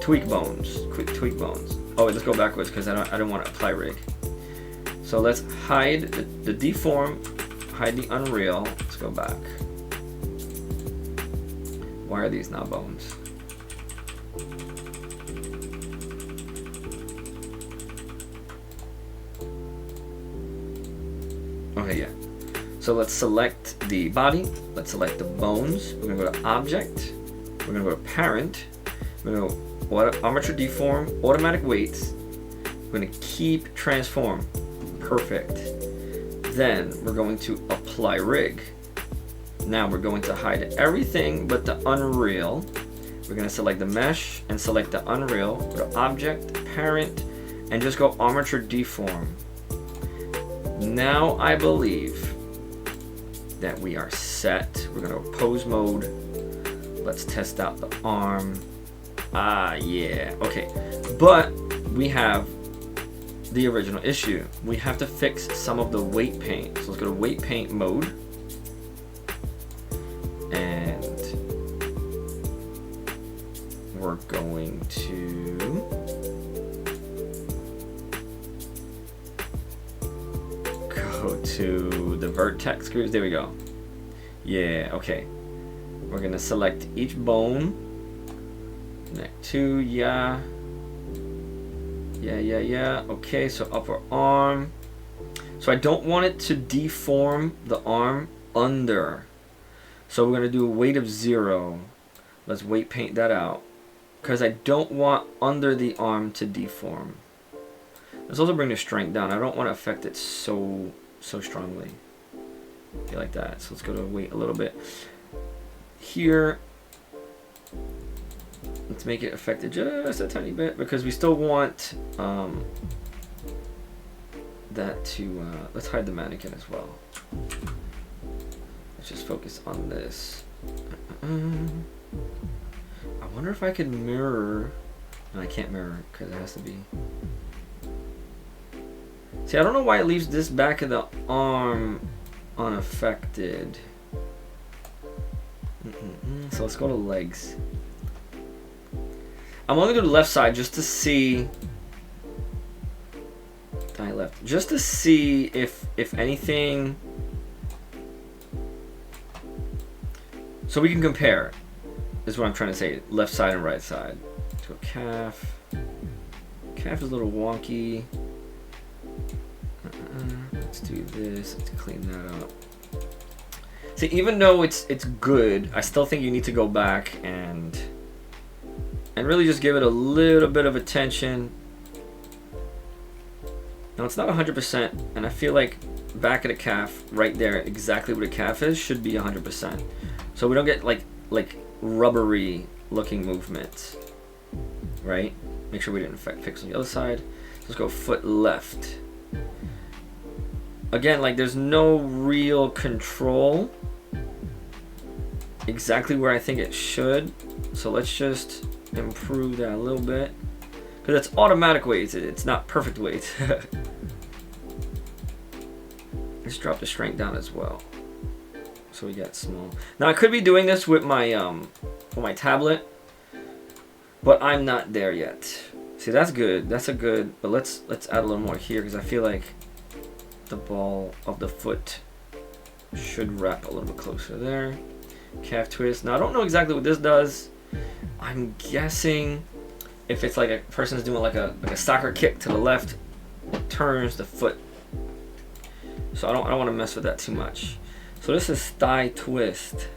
tweak bones. Quick tweak bones. Oh wait, let's go backwards because I don't want to apply rig. So let's hide the deform, hide the unreal. Let's go back. Why are these not bones? Okay, yeah. So let's select the body. Let's select the bones. We're gonna go to object. We're gonna go to parent. We're gonna go armature deform, automatic weights. We're gonna keep transform. Perfect. Then we're going to apply rig. Now we're going to hide everything but the unreal. We're gonna select the mesh and select the unreal. Go to object, parent, and just go armature deform. Now I believe that we are set. We're gonna go pose mode. Let's test out the arm. Ah, yeah, okay. But we have the original issue. We have to fix some of the weight paint. So let's go to weight paint mode. And we're going to go to the vertex screws. There we go. Yeah, okay. We're gonna select each bone. Neck 2, yeah. Yeah. Okay, so upper arm. So I don't want it to deform the arm under. So we're gonna do a weight of 0. Let's weight paint that out. Because I don't want under the arm to deform. Let's also bring the strength down. I don't want to affect it so strongly. Okay, like that. So let's go to weight a little bit. Here, let's make it affect it just a tiny bit because we still want that to, let's hide the mannequin as well. Let's just focus on this. I wonder if I could mirror. No, I can't mirror because it has to be. See, I don't know why it leaves this back of the arm unaffected. So let's go to legs. I'm only going to the left side just to see. Die left. Just to see if anything. So we can compare. Is what I'm trying to say. Left side and right side. Let's go calf. Calf is a little wonky. Let's do this. Let's clean that up. See, even though it's good, I still think you need to go back and and really just give it a little bit of attention. Now it's not 100%, and I feel like back of the calf right there, exactly where the calf is, should be 100%. So we don't get like rubbery looking movements, right? Make sure we didn't fix on the other side. Let's go foot left. Again, like there's no real control exactly where I think it should. So let's just improve that a little bit. Because it's automatic weight, it's not perfect weight. Let's drop the strength down as well. So we get small. Now I could be doing this with my tablet, but I'm not there yet. See, that's good. That's a good. But let's add a little more here because I feel like the ball of the foot should wrap a little bit closer there. Calf twist. Now I don't know exactly what this does. I'm guessing if it's like a person's doing like a soccer kick to the left, it turns the foot. So I don't want to mess with that too much. So this is thigh twist.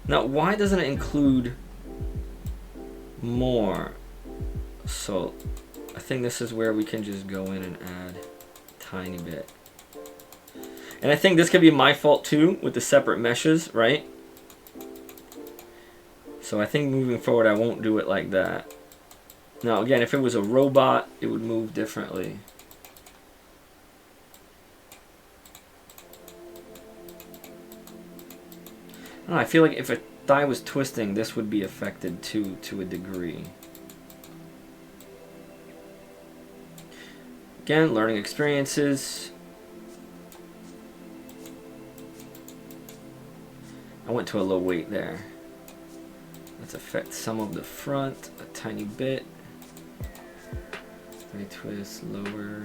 Now why doesn't it include more? So I think this is where we can just go in and add a tiny bit. And I think this could be my fault too with the separate meshes, right? So I think moving forward I won't do it like that. Now again, if it was a robot, it would move differently. I don't know, I feel like if a thigh was twisting, this would be affected too, to a degree. Again, learning experiences. I went to a low weight there. Let's affect some of the front a tiny bit. Right twist, lower.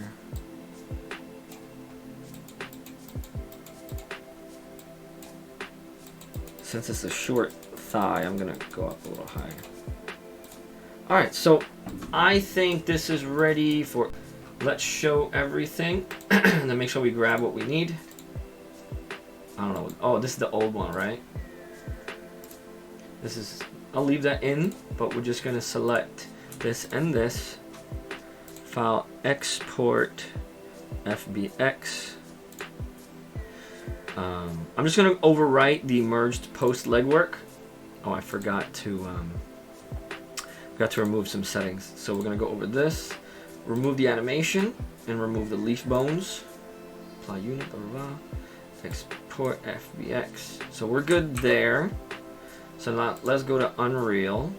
Since it's a short thigh, I'm gonna go up a little higher. Alright, so I think this is ready for, let's show everything and then make sure we grab what we need. I don't know, oh, this is the old one, right? This is, I'll leave that in, but we're just gonna select this and this. File export FBX. I'm just going to overwrite the merged post legwork. Oh, I forgot to remove some settings. So we're going to go over this, remove the animation, and remove the leaf bones. Apply unit, blah, blah, blah. Export FBX. So we're good there. So now let's go to Unreal.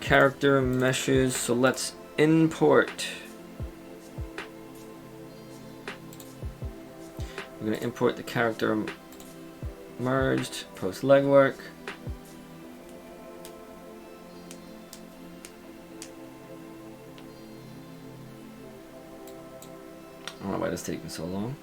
Character meshes. So let's import. We're going to import the character merged, post legwork. I don't know why this is taking so long.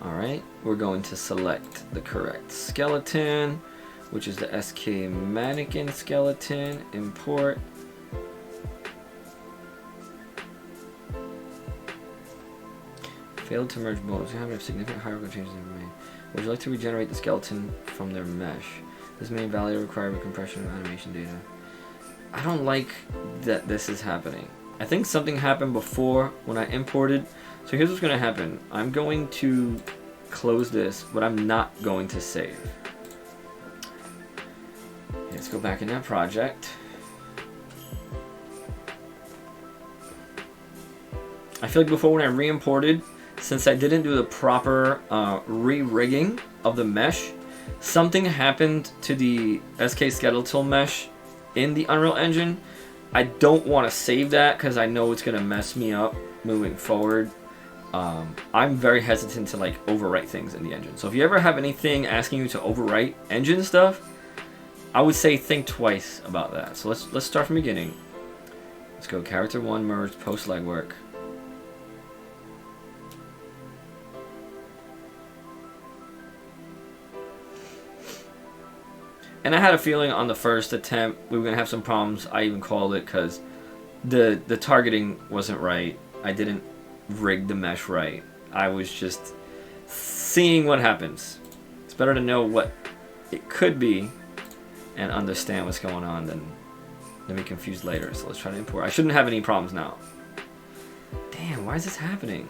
Alright, we're going to select the correct skeleton, which is the SK mannequin skeleton. Import. Failed to merge bones. You have significant hierarchical changes in made. Would you like to regenerate the skeleton from their mesh? This may validate require recompression of animation data. I don't like that this is happening. I think something happened before when I imported. So here's what's going to happen. I'm going to close this, but I'm not going to save. Okay, let's go back in that project. I feel like before when I re-imported, since I didn't do the proper re-rigging of the mesh, something happened to the SK skeletal mesh in the Unreal Engine. I don't want to save that because I know it's going to mess me up moving forward. I'm very hesitant to like overwrite things in the engine. So if you ever have anything asking you to overwrite engine stuff, I would say think twice about that. So let's start from the beginning. Let's go character 1 merged post legwork. And I had a feeling on the first attempt we were going to have some problems. I even called it because the targeting wasn't right. I didn't rig the mesh right. I was just seeing what happens. It's better to know what it could be and understand what's going on than be confused later. So let's try to import. I shouldn't have any problems now. Damn, why is this happening?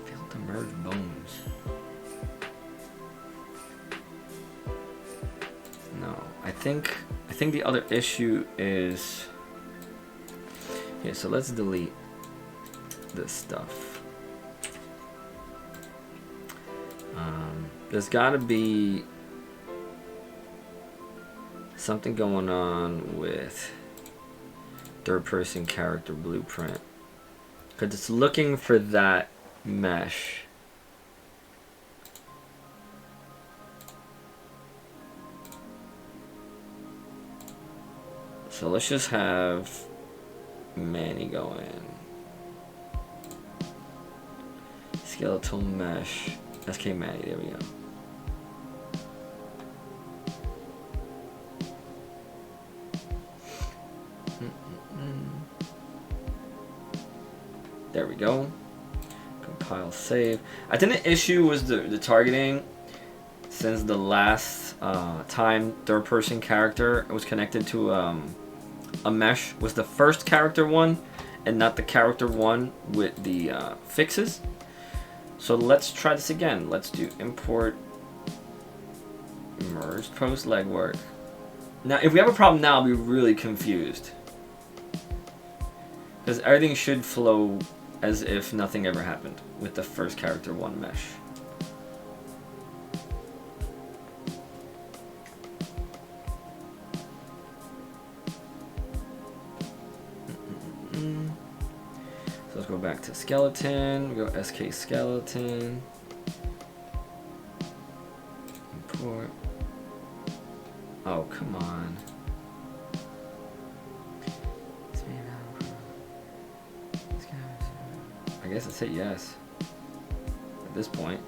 Failed to merge bones. No, I think the other issue is. Okay, so let's delete this stuff. There's gotta be something going on with third person character blueprint, because it's looking for that mesh. So let's just have Manny go in. Skeletal mesh. SK Manny, there we go. There we go. Compile, save. I think the issue was the targeting, since the last time third person character was connected to a mesh was the first character one and not the character one with the fixes. So let's try this again. Let's do import merged post legwork. Now if we have a problem now, I'll be really confused, because everything should flow as if nothing ever happened with the first character one mesh. So let's go back to skeleton. We go SK skeleton. Import. Oh, come on. I guess it's hit yes at this point.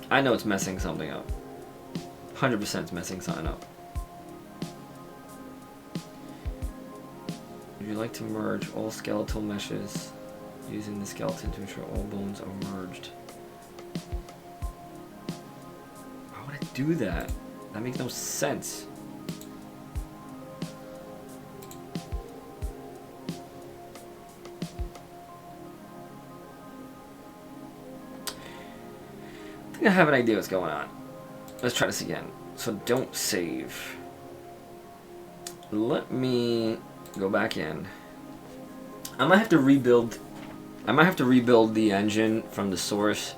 I know it's messing something up. 100% it's messing something up. Would you like to merge all skeletal meshes using the skeleton to ensure all bones are merged? Why would I do that? That makes no sense. I have an idea what's going on. Let's try this again. So don't save. Let me go back in. I might have to rebuild the engine from the source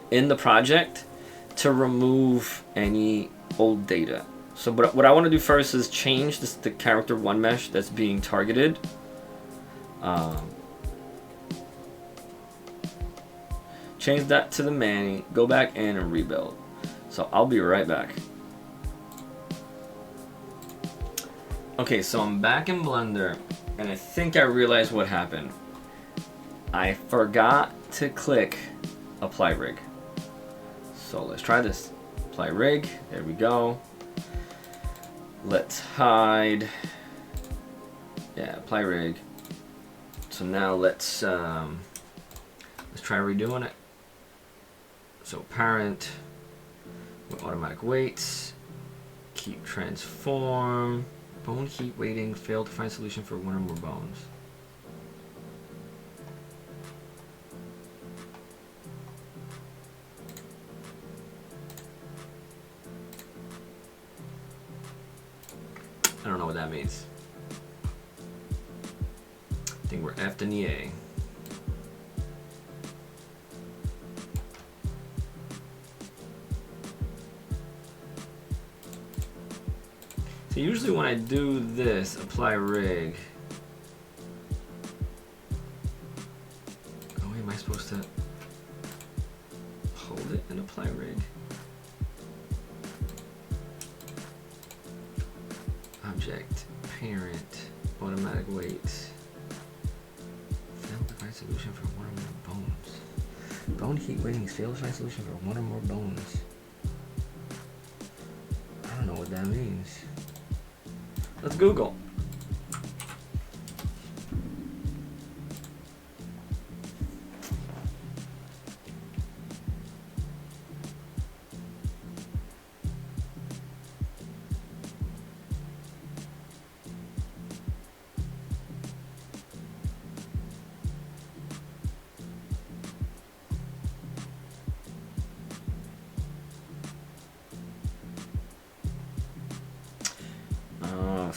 in the project to remove any old data. So but what I want to do first is change the character one mesh that's being targeted. Change that to the Manny, go back in and rebuild. So I'll be right back. Okay, so I'm back in Blender, and I think I realized what happened. I forgot to click Apply Rig. So let's try this. Apply Rig, there we go. Let's hide. Yeah, Apply Rig. So now let's try redoing it. So parent with automatic weights, keep transform, bone heat weighting, failed to find solution for one or more bones. I don't know what that means. I think we're F'd in the A. Usually when I do this, apply rig. Oh, am I supposed to hold it and apply rig? Object, parent, automatic weights. Failed to find solution for one or more bones. Bone heat weightings, failed to find solution for one or more bones. I don't know what that means. Let's Google.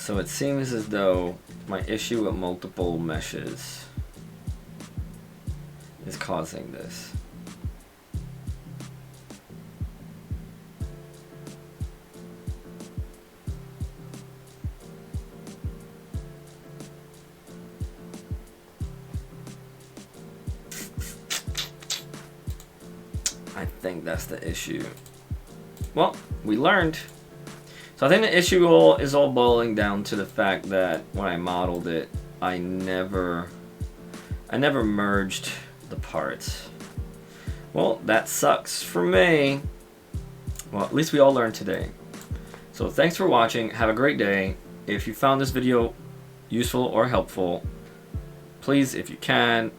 So it seems as though my issue with multiple meshes is causing this. I think that's the issue. Well, we learned. So I think the issue is all boiling down to the fact that when I modeled it, I never merged the parts. Well, that sucks for me. Well, at least we all learned today. So thanks for watching. Have a great day. If you found this video useful or helpful, please, if you can,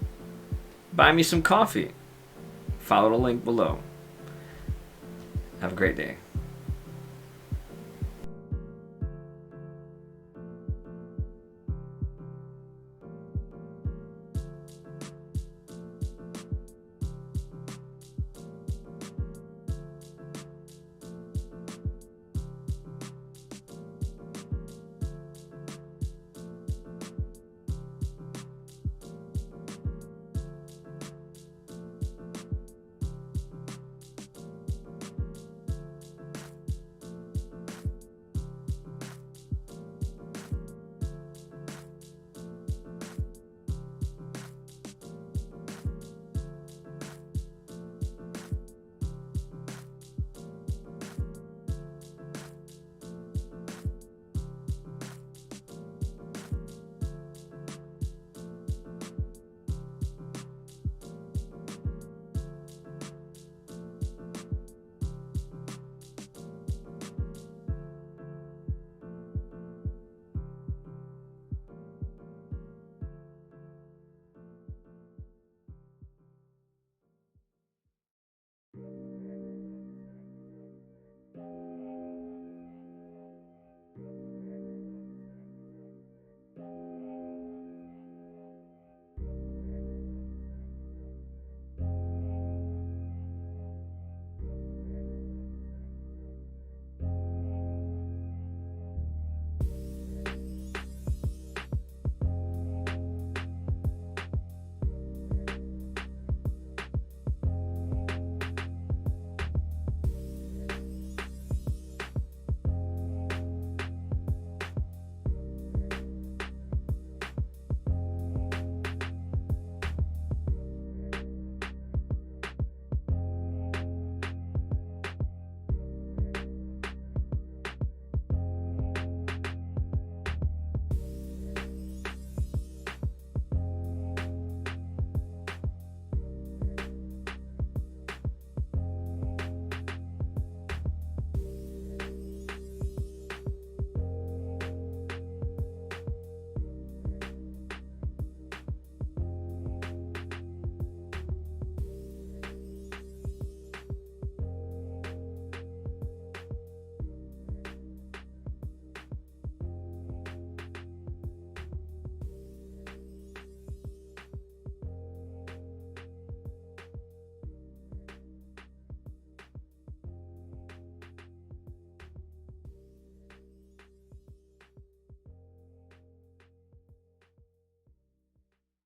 buy me some coffee. Follow the link below. Have a great day.